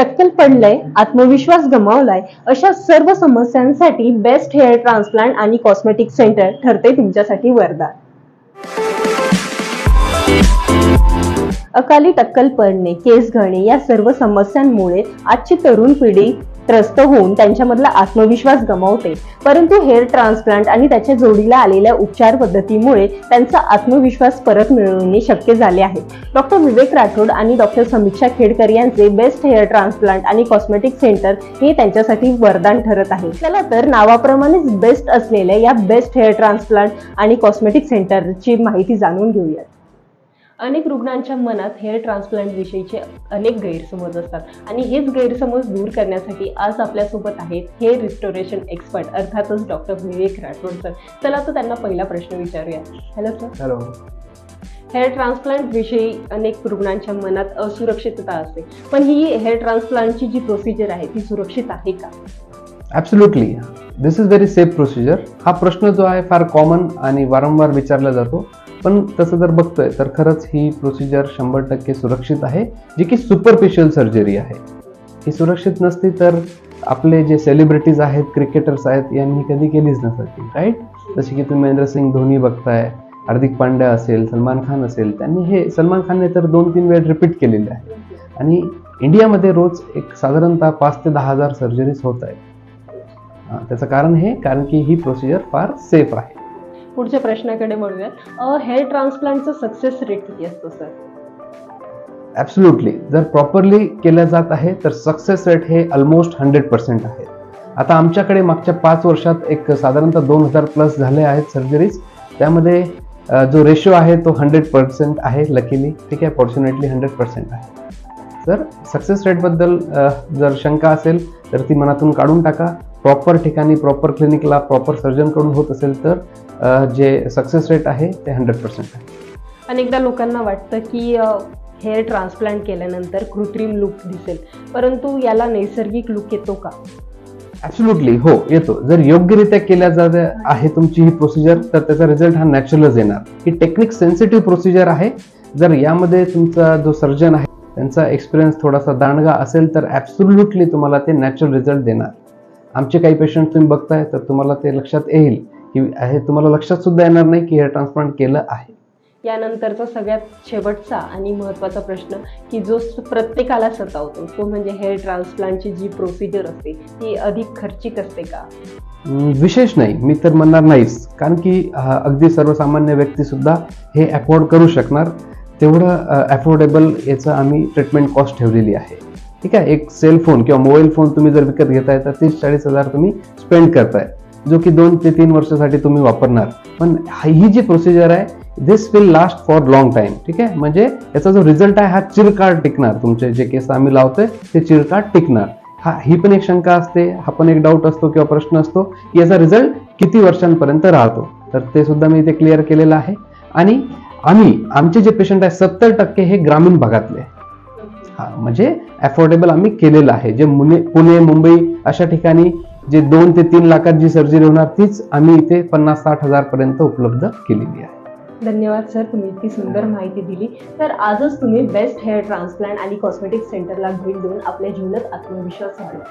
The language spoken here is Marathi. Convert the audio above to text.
टक्कल पडलंय, आत्मविश्वास गमावलाय, अशा सर्व समस्यांसाठी बेस्ट हेअर ट्रान्सप्लांट आणि कॉस्मेटिक सेंटर ठरते तुमच्यासाठी वरदान. अकाली टक्कल पडणे, केस गळणे या सर्व समस्यांमुळे आजची तरुण पिढी त्रस्त होऊन त्यांच्यामधला आत्मविश्वास गमावते. परंतु हेअर ट्रान्सप्लांट आणि त्याच्या जोडीला आलेल्या उपचार पद्धतीमुळे त्यांचा आत्मविश्वास परत मिळवणे शक्य झाले आहे. डॉक्टर विवेक राठोड आणि डॉक्टर समीक्षा खेडकर यांचे बेस्ट हेअर ट्रान्सप्लांट आणि कॉस्मेटिक सेंटर हे त्यांच्यासाठी वरदान ठरत आहे. चला तर नावाप्रमाणेच बेस्ट असलेल्या या बेस्ट हेअर ट्रान्सप्लांट आणि कॉस्मेटिक सेंटरची माहिती जाणून घेऊयात. अनेक रुग्णांच्या मनात हेअर ट्रान्सप्लांट विषयीचे अनेक गैरसमज असतात आणि हेच गैरसमज दूर करण्यासाठी आज आपल्यासोबत आहेत हेअर रिस्टोरेशन एक्सपर्ट अर्थातच डॉक्टर विवेक राठोड सर. चला तर त्यांना पहिला प्रश्न विचारूया. Hello sir. Hello. Hair transplant विषयी अनेक रुग्णांच्या मनात असुरक्षितता असते, पण ही हेअर ट्रान्सप्लांटची जी प्रोसिजर आहे ती सुरक्षित आहे का? Absolutely, this is very safe procedure. हा प्रश्न जो आहे फार कॉमन आणि वारंवार विचारला जातो, पण तसं जर बघतोय तर खरंच ही प्रोसिजर 100% सुरक्षित आहे, जी की सुपरफिशियल सर्जरी आहे. ही सुरक्षित नसती तर आपले जे सेलिब्रिटीज आहेत, क्रिकेटर्स आहेत, यांनी कधी केलीच नसती, राईट? जसे की तुम्ही महेंद्रसिंग धोनी बघताय, हार्दिक पांड्या असेल, सलमान खान असेल, सलमान खानने तर 2-3 वेळ रिपीट केलेले आहे. आणि इंडियामध्ये रोज एक साधारणतः 5 ते 10 हजार सर्जरीज होत आहेत. त्याचं कारण की ही प्रोसिजर फार सेफ आहे. पुढच्या प्रश्नाकडे वळूयात. हेअर ट्रान्सप्लांटचा सक्सेस रेट किती असतो सर? ॲब्सोल्युटली, जर प्रॉपरली केलं जात आहे तर सक्सेस रेट हे ऑलमोस्ट 100% आहे. आता आमच्याकडे मागच्या 5 वर्षात एक साधारणतः 2000 प्लस झाले आहेत सर्जरीज. त्यामध्ये जो रेशो आहे तो 100% आहे. लकीली, ठीक आहे, फॉर्च्युनेटली 100% आहे. तर सक्सेस रेटबद्दल जर शंका असेल तर ती मनातून काढून टाका. प्रॉपर ठिकाणी, प्रॉपर क्लिनिकला, प्रॉपर सर्जनकडून होत असेल तर जे सक्सेस रेट आहे ते 100% आहे. अनेकदा लोकांना वाटतं की हेअर ट्रान्सप्लांट केल्यानंतर कृत्रिम लुक दिसेल, परंतु याला नैसर्गिक लुक येतो का? ॲब्सोल्युटली हो, येतो. जर योग्यरित्या केल्या जात आहे तुमची ही प्रोसिजर तर त्याचा रिझल्ट हा नॅचरलच येणार. ही टेक्निक सेन्सिटिव्ह प्रोसिजर आहे. जर यामध्ये तुमचा जो सर्जन आहे त्यांचा एक्सपिरियन्स थोडासा दांडगा असेल तर ॲब्सोल्युटली तुम्हाला ते नॅचरल रिझल्ट देणार. आमचे काही पेशंट तुम्ही बघताय तर तुम्हाला ते लक्षात येईल की हे तुम्हाला लक्षात सुद्धा येणार नाही की हेअर ट्रान्सप्लांट केलं आहे. यानंतरचा सगळ्यात शेवटचा आणि महत्त्वाचा प्रश्न की जो प्रत्येकाला सतावतो तो म्हणजे हेअर ट्रान्सप्लांटची जी प्रोसिजर असते ती अधिक खर्चिक असते का? विशेष नाही, मी तर म्हणणार नाहीच. कारण की अगदी सर्वसामान्य व्यक्ती सुद्धा हे अफोर्ड करू शकणार तेवढं अफोर्डेबल याचं आम्ही ट्रीटमेंट कॉस्ट ठेवलेली आहे. ठीक आहे, एक सेल फोन किंवा मोबाईल फोन तुम्ही जर विकत घेताय तर 30-40 हजार तुम्ही स्पेंड करताय, जो की 2 ते 3 वर्षासाठी तुम्ही वापरणार. पण ही जी प्रोसिजर आहे this will last for long time. ठीक आहे, म्हणजे याचा जो रिझल्ट आहे हा चिरकाळ टिकणार. तुमचे जे केस आम्ही लावतोय ते चिरकाळ टिकणार. ही पण एक शंका असते, हा पण एक डाऊट असतो किंवा प्रश्न असतो की याचा रिझल्ट किती वर्षांपर्यंत राहतो. तर ते सुद्धा मी इथे क्लिअर केलेलं आहे. आणि आमचे जे पेशंट आहे 70% हे ग्रामीण भागातले, म्हणजे अफोर्डेबल आम्ही केलेलं आहे. जे पुणे, मुंबई अशा ठिकाणी जे 2 ते 3 लाखात जी सर्जरी होणार तीच आम्ही इथे 50-60 हजार पर्यंत उपलब्ध केलेली आहे. धन्यवाद सर, तुम्ही इतकी सुंदर माहिती दिली. तर आजच तुम्ही बेस्ट हेअर ट्रान्सप्लांट आणि कॉस्मेटिक सेंटरला भेट देऊन आपल्या जीवनात आत्मविश्वास वाढवा.